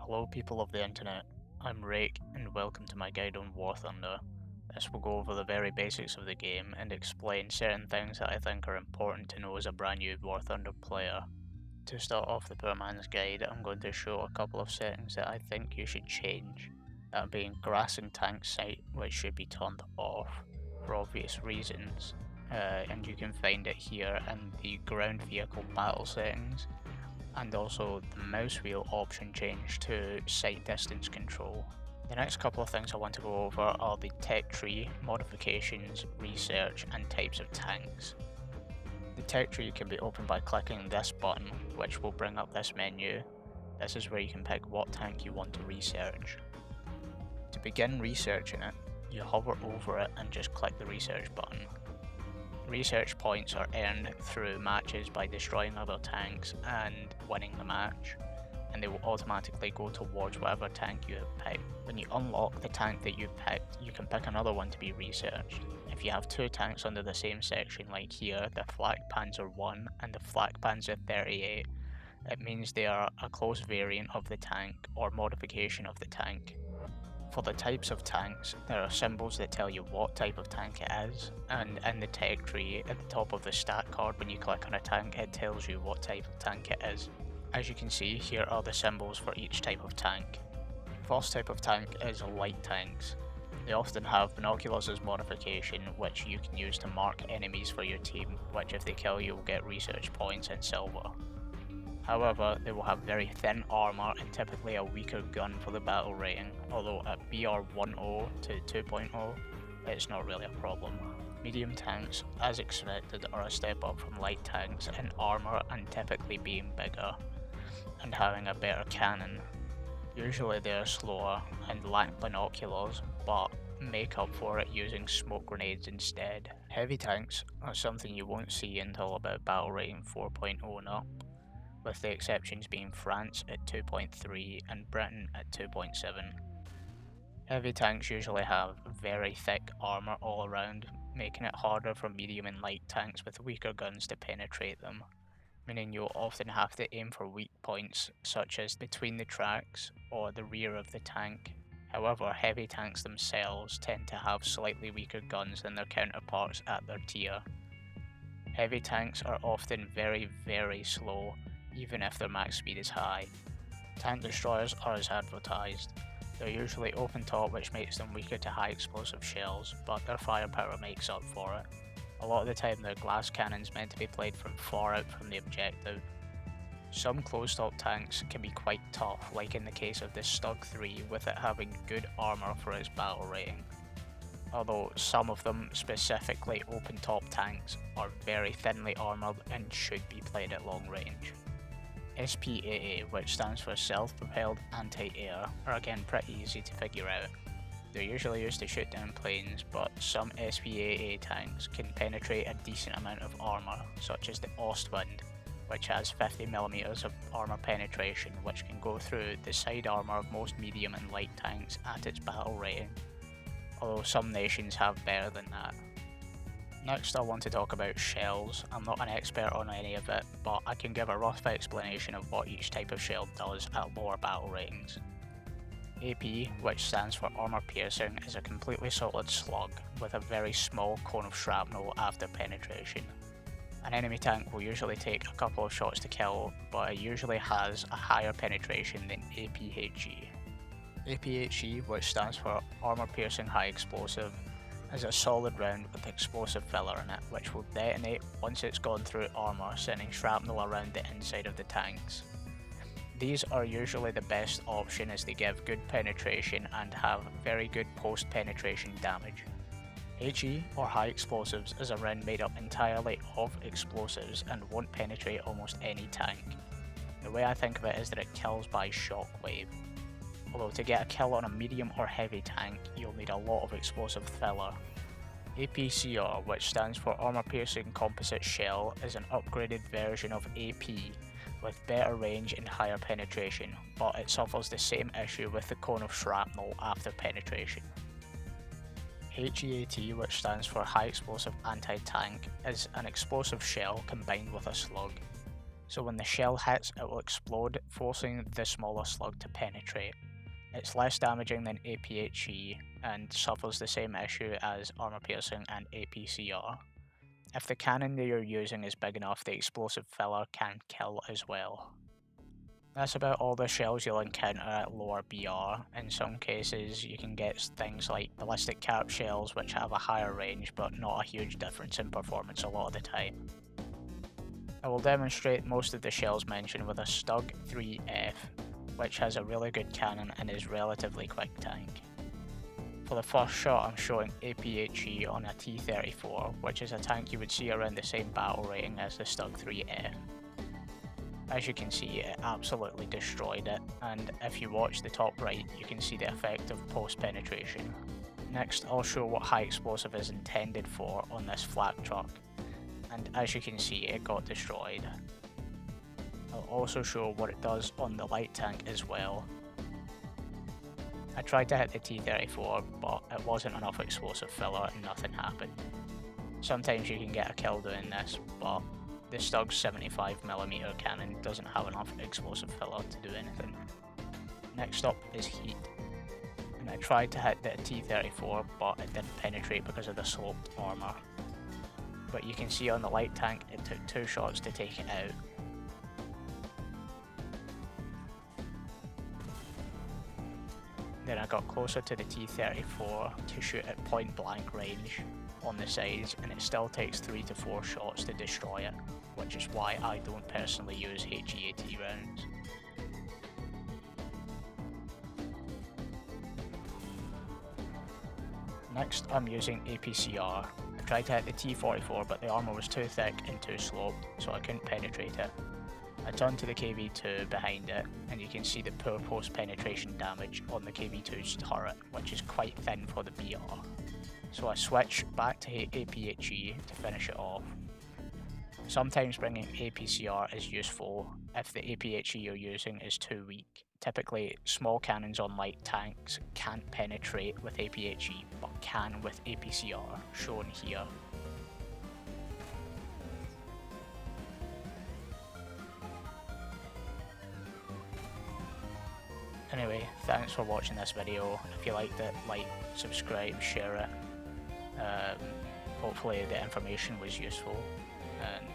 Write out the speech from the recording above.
Hello people of the internet, I'm Rake and welcome to my guide on War Thunder. This will go over the very basics of the game and explain certain things that I think are important to know as a brand new War Thunder player. To start off the poor man's guide, I'm going to show a couple of settings that I think you should change. That being grass and tank sight, which should be turned off for obvious reasons, and you can find it here in the ground vehicle battle settings, and also the mouse wheel option change to sight distance control. The next couple of things I want to go over are the tech tree, modifications, research, and types of tanks. The tech tree can be opened by clicking this button, which will bring up this menu. This is where you can pick what tank you want to research. To begin researching it, you hover over it and just click the research button. Research points are earned through matches by destroying other tanks and winning the match, and they will automatically go towards whatever tank you have picked. When you unlock the tank that you've picked, you can pick another one to be researched. If you have two tanks under the same section, like here, the Flak Panzer 1 and the Flak Panzer 38, it means they are a close variant of the tank or modification of the tank. For the types of tanks, there are symbols that tell you what type of tank it is, and in the tech tree at the top of the stat card when you click on a tank it tells you what type of tank it is. As you can see, here are the symbols for each type of tank. First type of tank is light tanks. They often have binoculars as modification, which you can use to mark enemies for your team, which if they kill you will get research points and silver. However, they will have very thin armour and typically a weaker gun for the battle rating, although at BR 1.0 to 2.0 it's not really a problem. Medium tanks, as expected, are a step up from light tanks in armour and typically being bigger and having a better cannon. Usually they are slower and lack binoculars, but make up for it using smoke grenades instead. Heavy tanks are something you won't see until about battle rating 4.0 and up, with the exceptions being France at 2.3 and Britain at 2.7. Heavy tanks usually have very thick armour all around, making it harder for medium and light tanks with weaker guns to penetrate them, meaning you'll often have to aim for weak points such as between the tracks or the rear of the tank. However, heavy tanks themselves tend to have slightly weaker guns than their counterparts at their tier. Heavy tanks are often very slow, even if their max speed is high. Tank destroyers are as advertised. They're usually open top, which makes them weaker to high explosive shells, but their firepower makes up for it. A lot of the time they're glass cannons meant to be played from far out from the objective. Some closed-top tanks can be quite tough, like in the case of the Stug 3 with it having good armour for its battle rating. Although some of them, specifically open-top tanks, are very thinly armoured and should be played at long range. SPAA, which stands for Self-Propelled Anti-Air, are again pretty easy to figure out. They're usually used to shoot down planes, but some SPAA tanks can penetrate a decent amount of armour, such as the Ostwind, which has 50mm of armour penetration, which can go through the side armour of most medium and light tanks at its battle rating, although some nations have better than that. Next I want to talk about shells. I'm not an expert on any of it, but I can give a rough explanation of what each type of shell does at lower battle ratings. AP, which stands for armour piercing, is a completely solid slug with a very small cone of shrapnel after penetration. An enemy tank will usually take a couple of shots to kill, but it usually has a higher penetration than APHE. APHE, which stands for armour piercing high explosive, is a solid round with explosive filler in it, which will detonate once it's gone through armour, sending shrapnel around the inside of the tanks. These are usually the best option as they give good penetration and have very good post-penetration damage. HE, or high explosives, is a round made up entirely of explosives and won't penetrate almost any tank. The way I think of it is that it kills by shockwave. Although to get a kill on a medium or heavy tank, you'll need a lot of explosive filler. APCR, which stands for Armour Piercing Composite Shell, is an upgraded version of AP, with better range and higher penetration, but it suffers the same issue with the cone of shrapnel after penetration. HEAT, which stands for High Explosive Anti-Tank, is an explosive shell combined with a slug. So when the shell hits, it will explode, forcing the smaller slug to penetrate. It's less damaging than APHE and suffers the same issue as armor piercing and APCR. If the cannon that you're using is big enough, the explosive filler can kill as well. That's about all the shells you'll encounter at lower BR. In some cases you can get things like ballistic cap shells which have a higher range but not a huge difference in performance a lot of the time. I will demonstrate most of the shells mentioned with a Stug 3F, which has a really good cannon and is relatively quick tank. For the first shot I'm showing APHE on a T-34, which is a tank you would see around the same battle rating as the Stug 3F. As you can see, it absolutely destroyed it, and if you watch the top right you can see the effect of post-penetration. Next I'll show what high explosive is intended for on this flak truck, and as you can see it got destroyed. I'll also show what it does on the light tank as well. I tried to hit the T-34 but it wasn't enough explosive filler and nothing happened. Sometimes you can get a kill doing this, but the Stug's 75mm cannon doesn't have enough explosive filler to do anything. Next up is heat, and I tried to hit the T-34 but it didn't penetrate because of the sloped armour. But you can see on the light tank it took 2 shots to take it out. Then I got closer to the T-34 to shoot at point blank range on the sides, and it still takes 3 to 4 shots to destroy it, which is why I don't personally use HEAT rounds. Next I'm using APCR. I tried to hit the T-44 but the armour was too thick and too sloped, so I couldn't penetrate it. I turned to the KV-2 behind it, and you can see the poor post-penetration damage on the KV-2's turret, which is quite thin for the BR. So I switched back to APHE to finish it off. Sometimes bringing APCR is useful if the APHE you're using is too weak. Typically, small cannons on light tanks can't penetrate with APHE, but can with APCR, shown here. Anyway, thanks for watching this video. If you liked it, like, subscribe, share it. Hopefully the information was useful, and